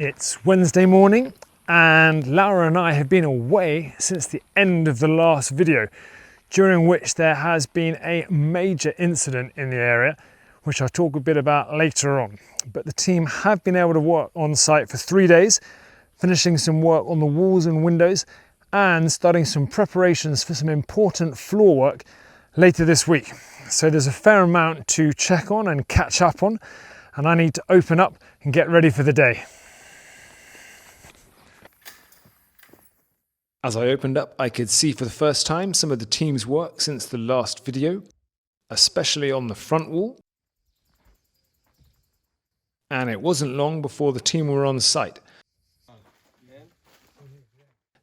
It's Wednesday morning and Laura and I have been away since the end of the last video, during which there has been a major incident in the area, which I'll talk a bit about later on. But the team have been able to work on site for 3 days, finishing some work on the walls and windows and starting some preparations for some important floor work later this week. So there's a fair amount to check on and catch up on, and I need to open up and get ready for the day. As I opened up, I could see for the first time some of the team's work since the last video, especially on the front wall. And it wasn't long before the team were on site,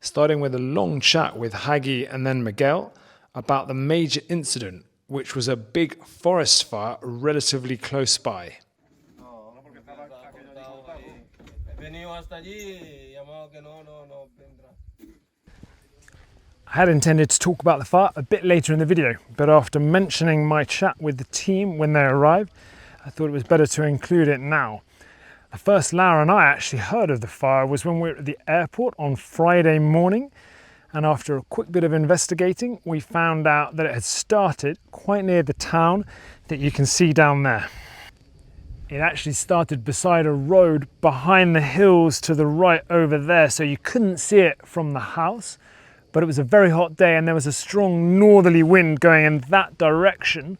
starting with a long chat with Hagi and then Miguel about the major incident, which was a big forest fire relatively close by. I had intended to talk about the fire a bit later in the video, but after mentioning my chat with the team when they arrived, I thought it was better to include it now. The first Laura and I actually heard of the fire was when we were at the airport on Friday morning, and after a quick bit of investigating, we found out that it had started quite near the town that you can see down there. It actually started beside a road behind the hills to the right over there, so you couldn't see it from the house. But it was a very hot day and there was a strong northerly wind going in that direction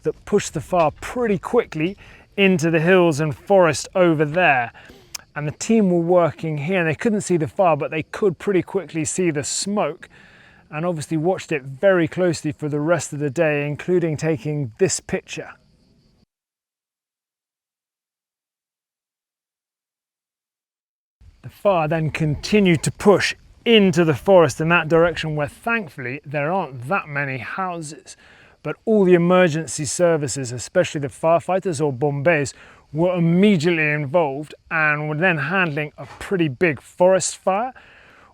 that pushed the fire pretty quickly into the hills and forest over there. And the team were working here and they couldn't see the fire, but they could pretty quickly see the smoke, and obviously watched it very closely for the rest of the day, including taking this picture. The fire then continued to push into the forest in that direction, where thankfully there aren't that many houses, but all the emergency services, especially the firefighters or bombers, were immediately involved and were then handling a pretty big forest fire,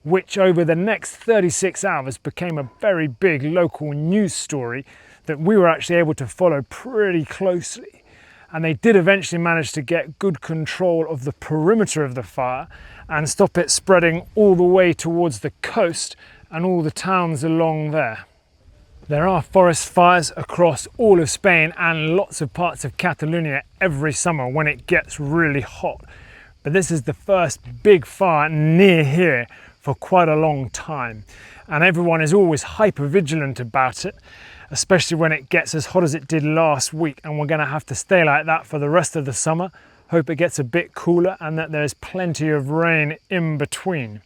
which over the next 36 hours became a very big local news story that we were actually able to follow pretty closely. And they did eventually manage to get good control of the perimeter of the fire and stop it spreading all the way towards the coast and all the towns along there. There are forest fires across all of Spain and lots of parts of Catalonia every summer when it gets really hot. But this is the first big fire near here for quite a long time. And everyone is always hyper vigilant about it, especially when it gets as hot as it did last week, and we're going to have to stay like that for the rest of the summer. Hope it gets a bit cooler and that there's plenty of rain in between.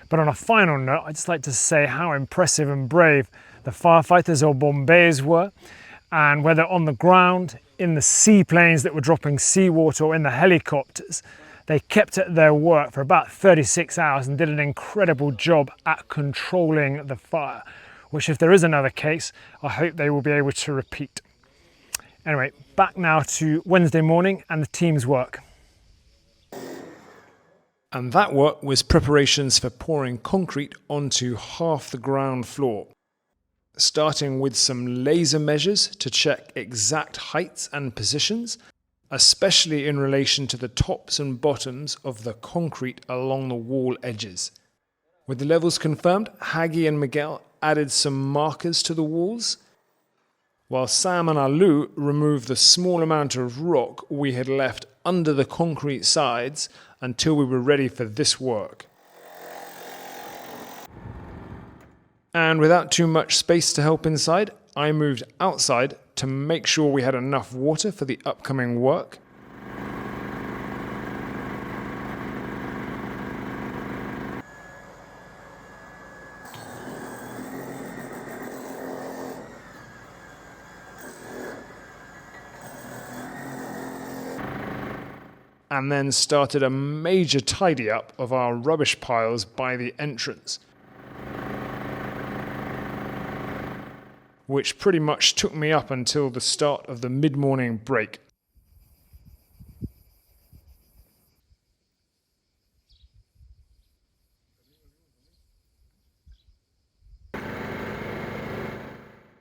But on a final note, I'd just like to say how impressive and brave the firefighters or bombers were, and whether on the ground, in the seaplanes that were dropping seawater, or in the helicopters, they kept at their work for about 36 hours and did an incredible job at controlling the fire, which if there is another case, I hope they will be able to repeat. Anyway, back now to Wednesday morning and the team's work. And that work was preparations for pouring concrete onto half the ground floor, starting with some laser measures to check exact heights and positions, especially in relation to the tops and bottoms of the concrete along the wall edges. With the levels confirmed, Hagi and Miguel added some markers to the walls, while Sam and Alu removed the small amount of rock we had left under the concrete sides until we were ready for this work. And without too much space to help inside, I moved outside to make sure we had enough water for the upcoming work. And then started a major tidy up of our rubbish piles by the entrance, which pretty much took me up until the start of the mid-morning break.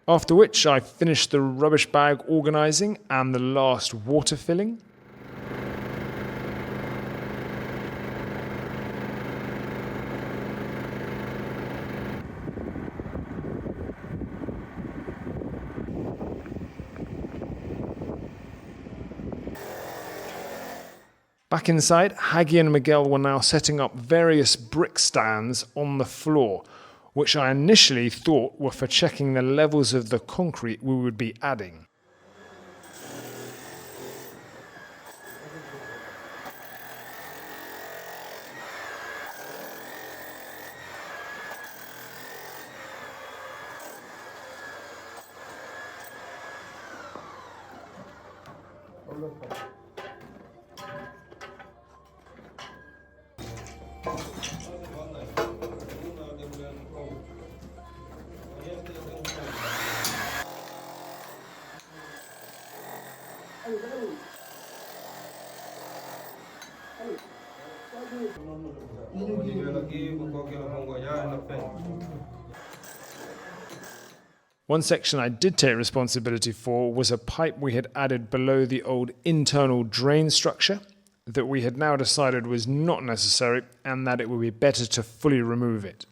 After which I finished the rubbish bag organising and the last water filling. Back inside, Haggy and Miguel were now setting up various brick stands on the floor, which I initially thought were for checking the levels of the concrete we would be adding. One section I did take responsibility for was a pipe we had added below the old internal drain structure that we had now decided was not necessary and that it would be better to fully remove it.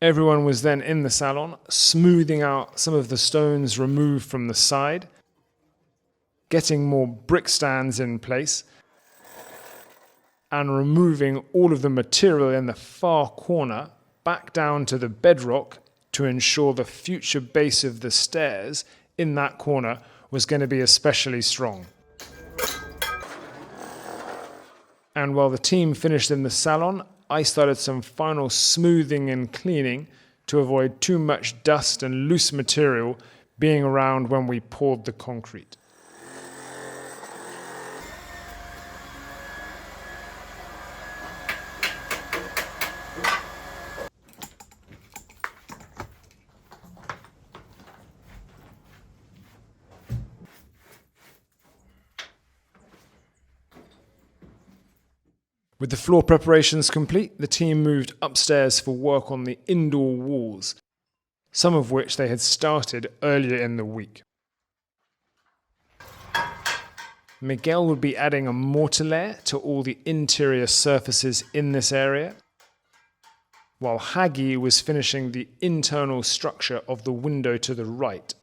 Everyone was then in the salon, smoothing out some of the stones removed from the side, getting more brick stands in place, and removing all of the material in the far corner back down to the bedrock to ensure the future base of the stairs in that corner was going to be especially strong. And while the team finished in the salon, I started some final smoothing and cleaning to avoid too much dust and loose material being around when we poured the concrete. With the floor preparations complete, the team moved upstairs for work on the indoor walls, some of which they had started earlier in the week. Miguel would be adding a mortar layer to all the interior surfaces in this area, while Haggy was finishing the internal structure of the window to the right.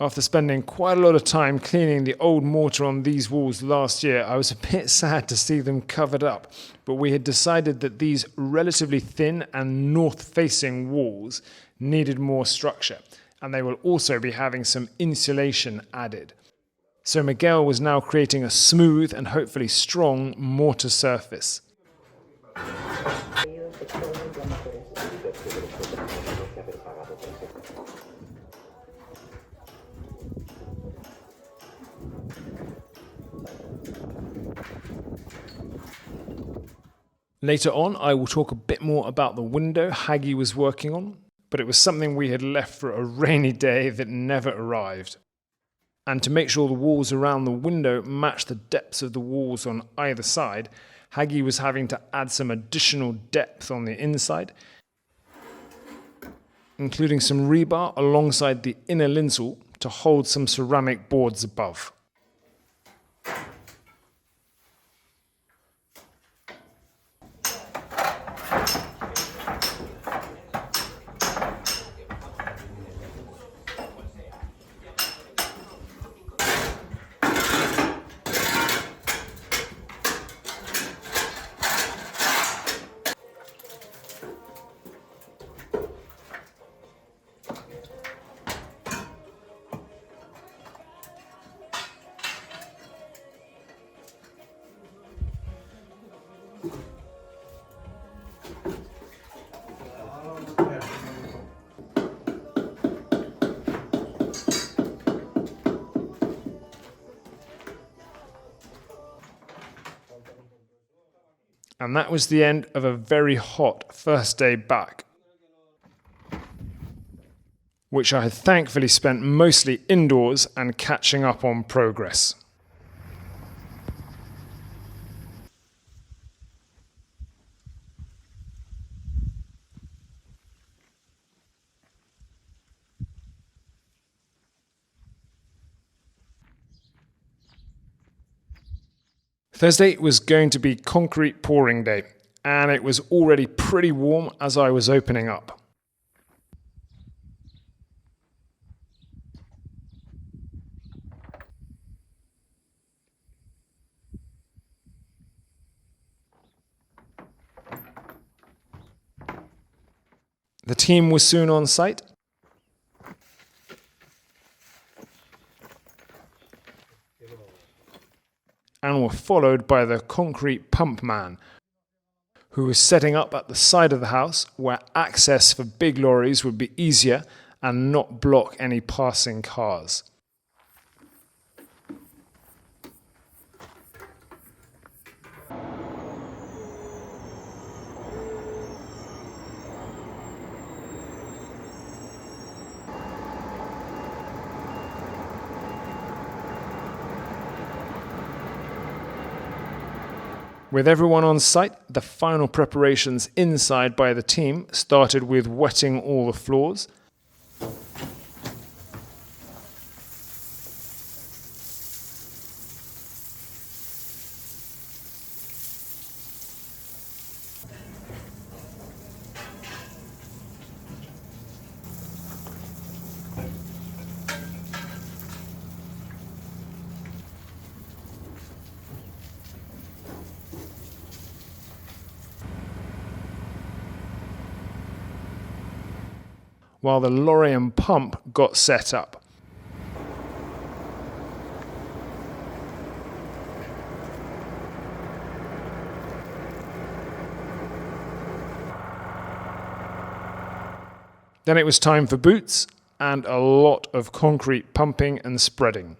After spending quite a lot of time cleaning the old mortar on these walls last year, I was a bit sad to see them covered up, but we had decided that these relatively thin and north-facing walls needed more structure, and they will also be having some insulation added. So Miguel was now creating a smooth and hopefully strong mortar surface. Later on, I will talk a bit more about the window Haggy was working on, but it was something we had left for a rainy day that never arrived. And to make sure the walls around the window matched the depths of the walls on either side, Haggy was having to add some additional depth on the inside, including some rebar alongside the inner lintel to hold some ceramic boards above. And that was the end of a very hot first day back, which I had thankfully spent mostly indoors and catching up on progress. Thursday was going to be concrete pouring day, and it was already pretty warm as I was opening up. The team was soon on site, and were followed by the concrete pump man, who was setting up at the side of the house where access for big lorries would be easier and not block any passing cars. With everyone on site, the final preparations inside by the team started with wetting all the floors. While the lorry and pump got set up. Then it was time for boots and a lot of concrete pumping and spreading.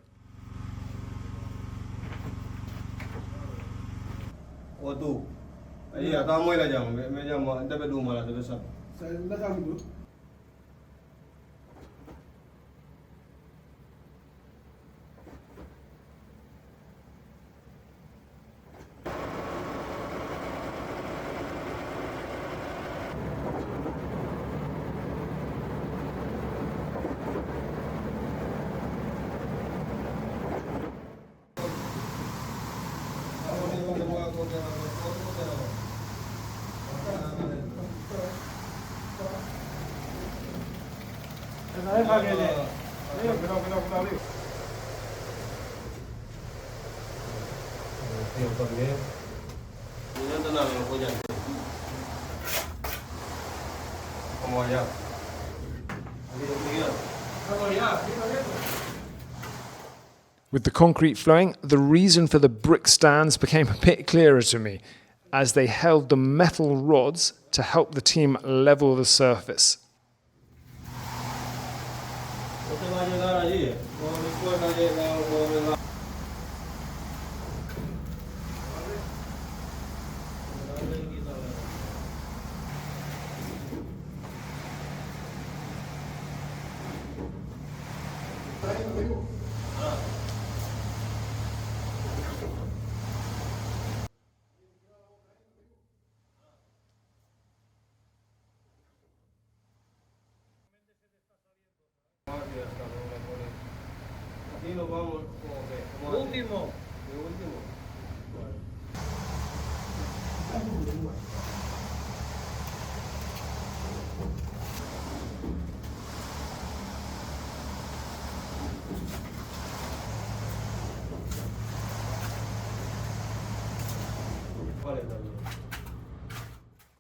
With the concrete flowing, the reason for the brick stands became a bit clearer to me, as they held the metal rods to help the team level the surface.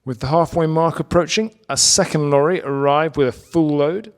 With the halfway mark approaching, a second lorry arrived with a full load.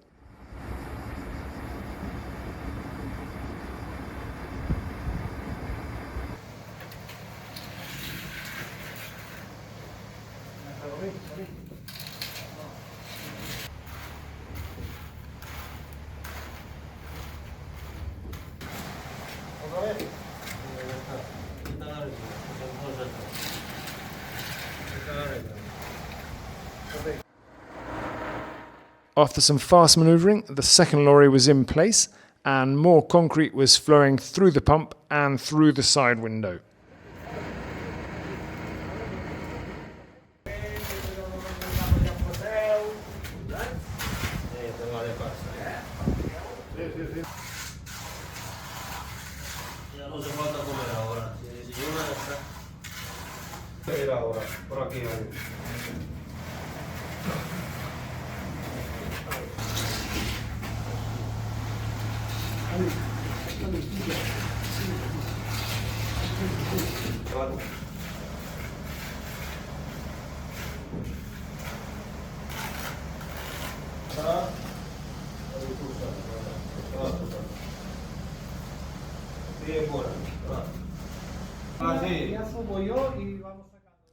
After some fast manoeuvring, the second lorry was in place and more concrete was flowing through the pump and through the side window.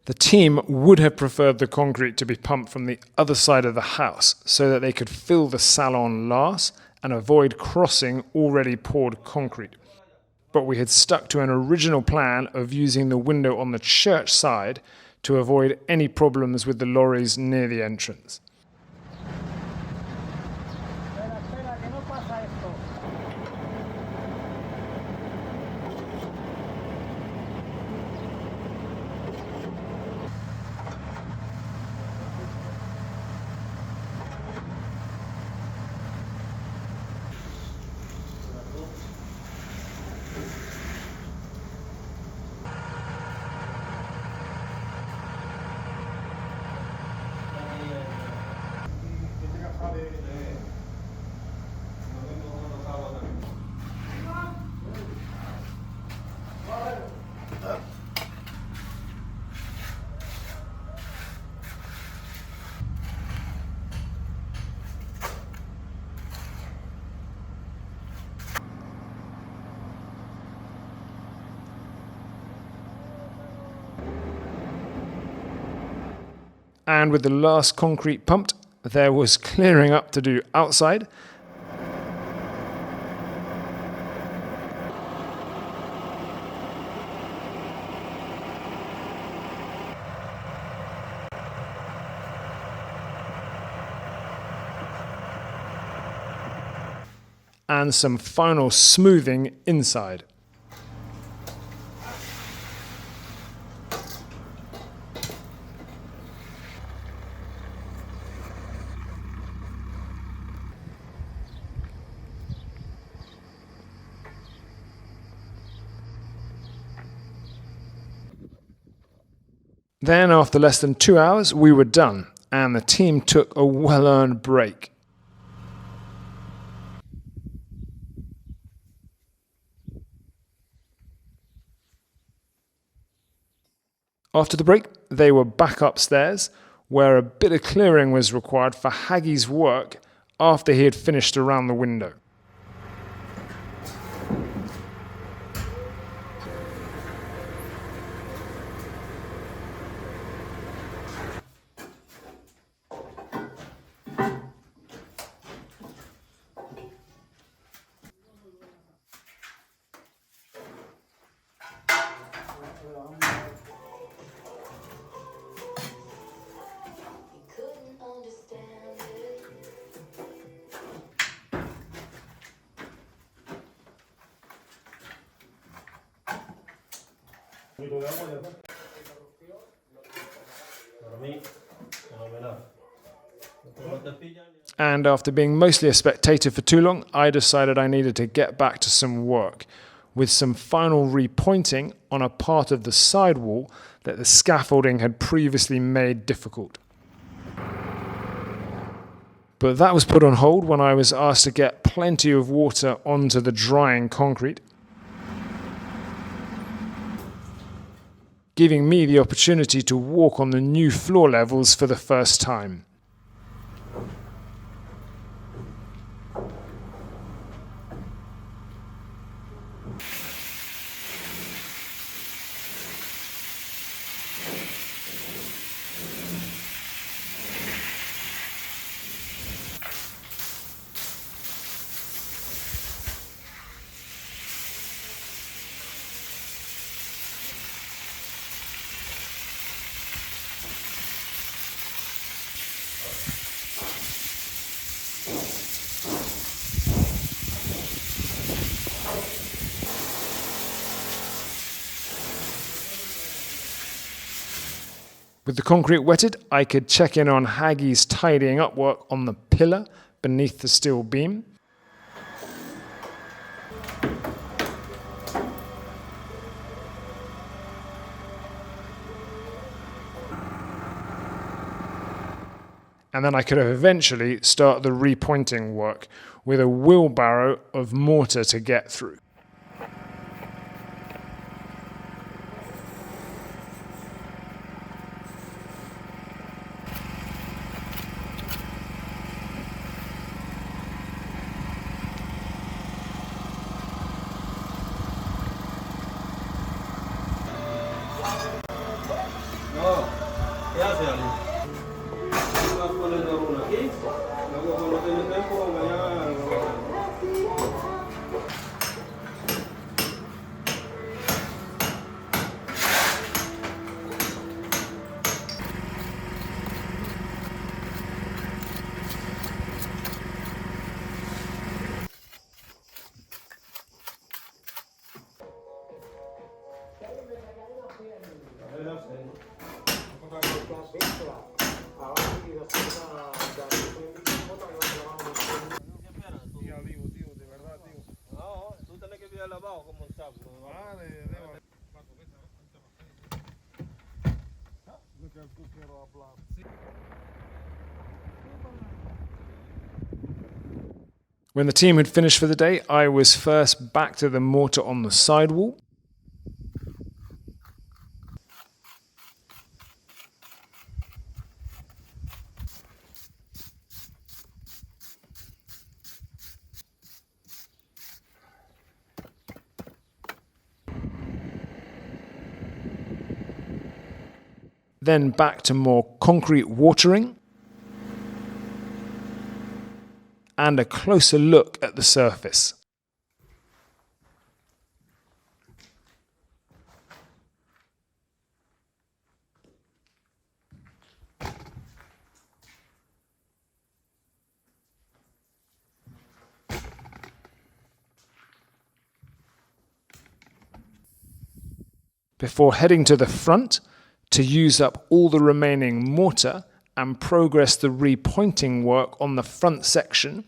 The team would have preferred the concrete to be pumped from the other side of the house so that they could fill the salon last and avoid crossing already poured concrete. But we had stuck to an original plan of using the window on the church side to avoid any problems with the lorries near the entrance. And with the last concrete pumped, there was clearing up to do outside. And some final smoothing inside. Then, after less than 2 hours, we were done, and the team took a well-earned break. After the break, they were back upstairs, where a bit of clearing was required for Haggie's work after he had finished around the window. And after being mostly a spectator for too long, I decided I needed to get back to some work, with some final repointing on a part of the sidewall that the scaffolding had previously made difficult. But that was put on hold when I was asked to get plenty of water onto the drying concrete, giving me the opportunity to walk on the new floor levels for the first time. With the concrete wetted, I could check in on Haggie's tidying up work on the pillar beneath the steel beam. And then I could eventually start the repointing work with a wheelbarrow of mortar to get through. When the team had finished for the day, I was first back to the mortar on the sidewall. Then back to more concrete watering and a closer look at the surface. Before heading to the front to use up all the remaining mortar and progress the repointing work on the front section,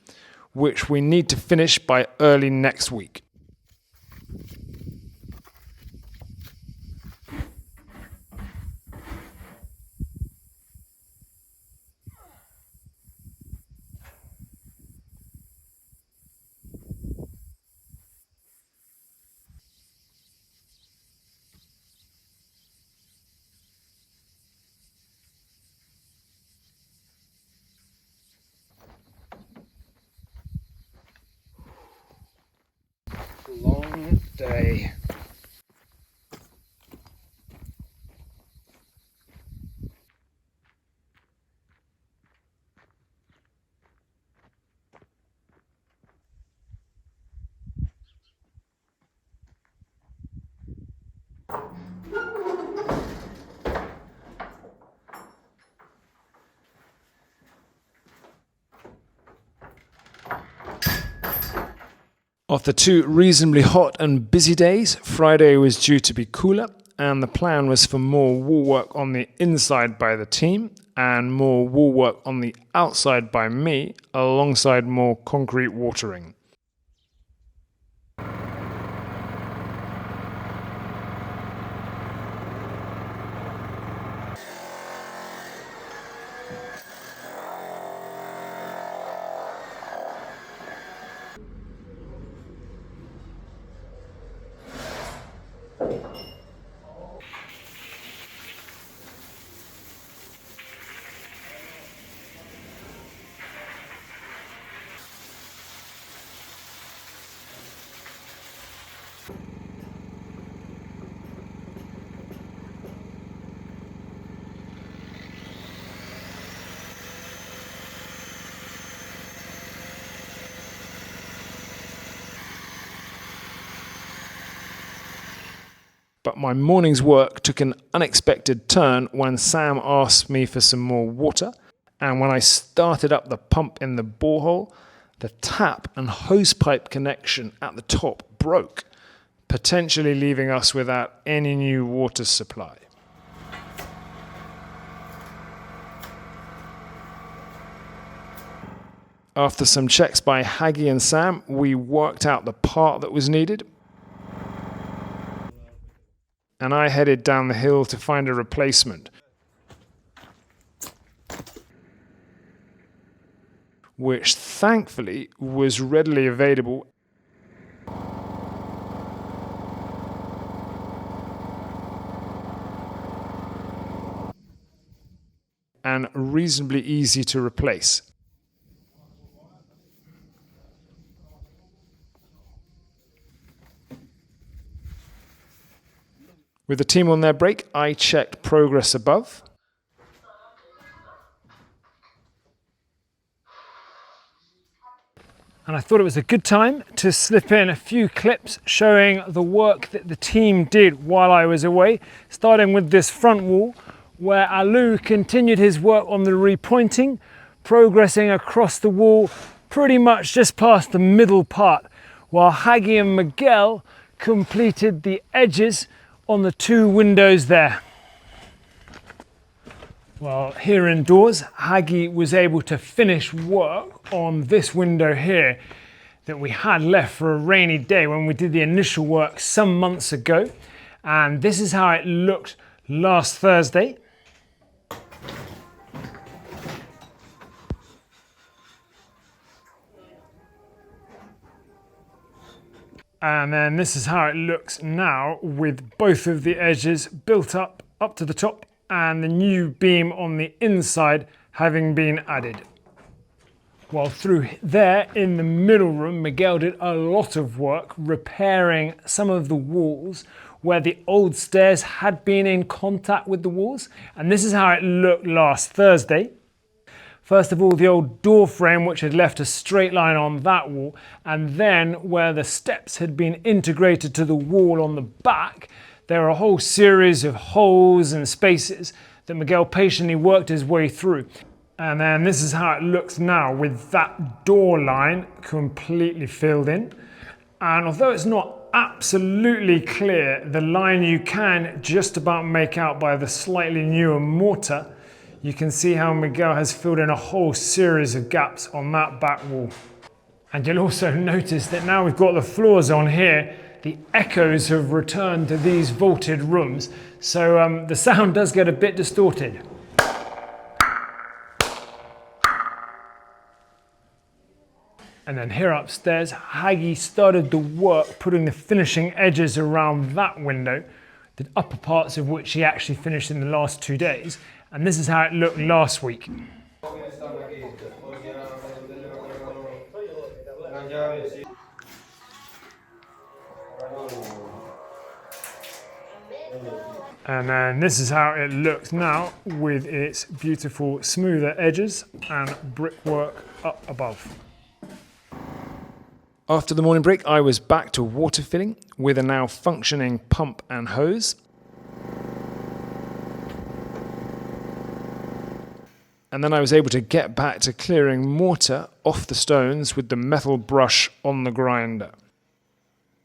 which we need to finish by early next week. Long day. Of the two reasonably hot and busy days, Friday was due to be cooler, and the plan was for more wall work on the inside by the team and more wall work on the outside by me, alongside more concrete watering. But my morning's work took an unexpected turn when Sam asked me for some more water, and when I started up the pump in the borehole, the tap and hose pipe connection at the top broke, potentially leaving us without any new water supply. After some checks by Haggy and Sam, we worked out the part that was needed. And I headed down the hill to find a replacement, which thankfully was readily available and reasonably easy to replace. With the team on their break, I checked progress above. And I thought it was a good time to slip in a few clips showing the work that the team did while I was away, starting with this front wall where Alou continued his work on the repointing, progressing across the wall pretty much just past the middle part, while Haggy and Miguel completed the edges on the two windows there. Well, here indoors, Haggy was able to finish work on this window here that we had left for a rainy day when we did the initial work some months ago. And this is how it looked last Thursday. And then this is how it looks now with both of the edges built up to the top and the new beam on the inside having been added. While through there in the middle room, Miguel did a lot of work repairing some of the walls where the old stairs had been in contact with the walls. And this is how it looked last Thursday. First of all, the old door frame, which had left a straight line on that wall, and then where the steps had been integrated to the wall on the back, there are a whole series of holes and spaces that Miguel patiently worked his way through. And then this is how it looks now with that door line completely filled in. And although it's not absolutely clear, the line you can just about make out by the slightly newer mortar, you can see how Miguel has filled in a whole series of gaps on that back wall. And you'll also notice that now we've got the floors on here, the echoes have returned to these vaulted rooms, so the sound does get a bit distorted. And then here upstairs, Haggy started the work putting the finishing edges around that window, the upper parts of which he actually finished in the last 2 days. And this is how it looked last week. And then this is how it looks now with its beautiful smoother edges and brickwork up above. After the morning break, I was back to water filling with a now functioning pump and hose. And then I was able to get back to clearing mortar off the stones with the metal brush on the grinder,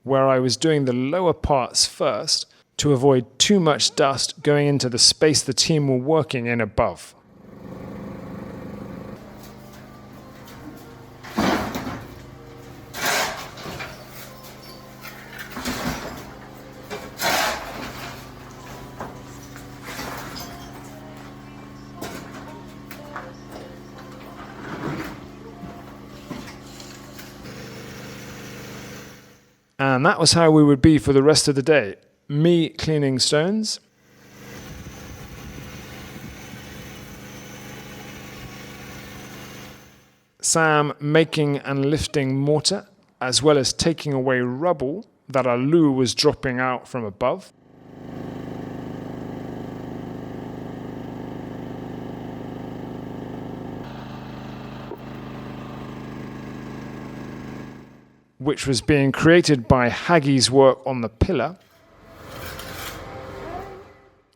where I was doing the lower parts first to avoid too much dust going into the space the team were working in above. And that was how we would be for the rest of the day. Me cleaning stones, Sam making and lifting mortar, as well as taking away rubble that Alou was dropping out from above. Which was being created by Haggy's work on the pillar,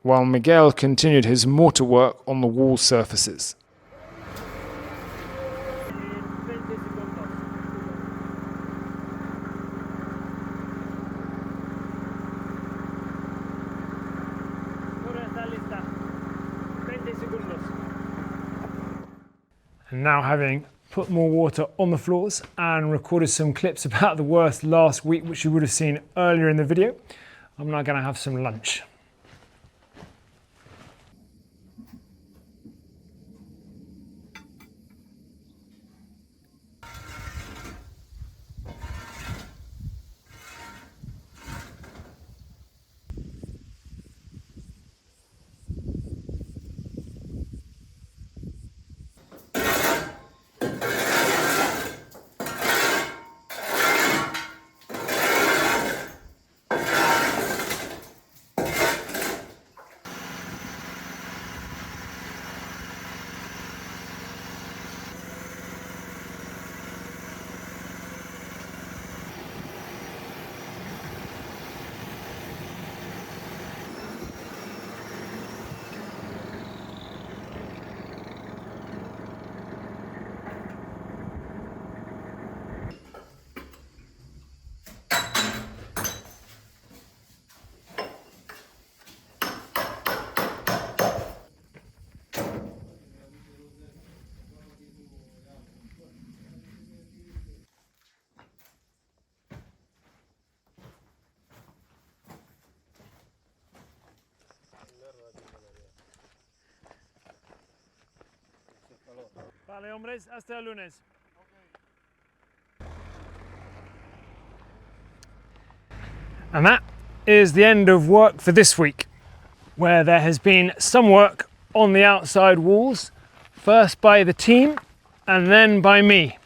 while Miguel continued his mortar work on the wall surfaces. And now, having put more water on the floors and recorded some clips about the worst last week, which you would have seen earlier in the video. I'm now going to have some lunch. Vale, hombres, hasta el lunes. And that is the end of work for this week, where there has been some work on the outside walls, first by the team and then by me.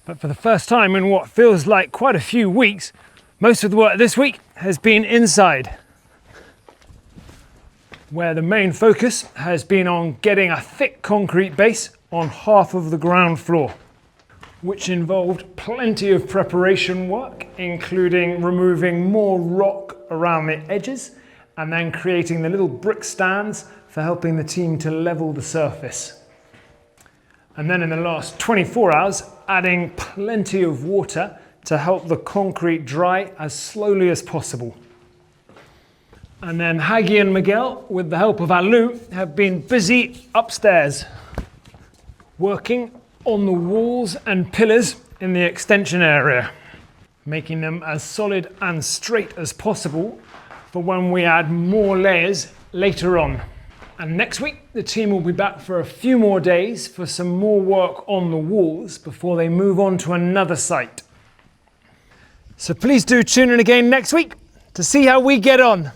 But for the first time in what feels like quite a few weeks, most of the work this week has been inside, where the main focus has been on getting a thick concrete base on half of the ground floor, which involved plenty of preparation work, including removing more rock around the edges and then creating the little brick stands for helping the team to level the surface. And then in the last 24 hours, adding plenty of water to help the concrete dry as slowly as possible. And then Haggy and Miguel, with the help of Alu, have been busy upstairs, working on the walls and pillars in the extension area, making them as solid and straight as possible for when we add more layers later on. And next week, the team will be back for a few more days for some more work on the walls before they move on to another site. So please do tune in again next week to see how we get on.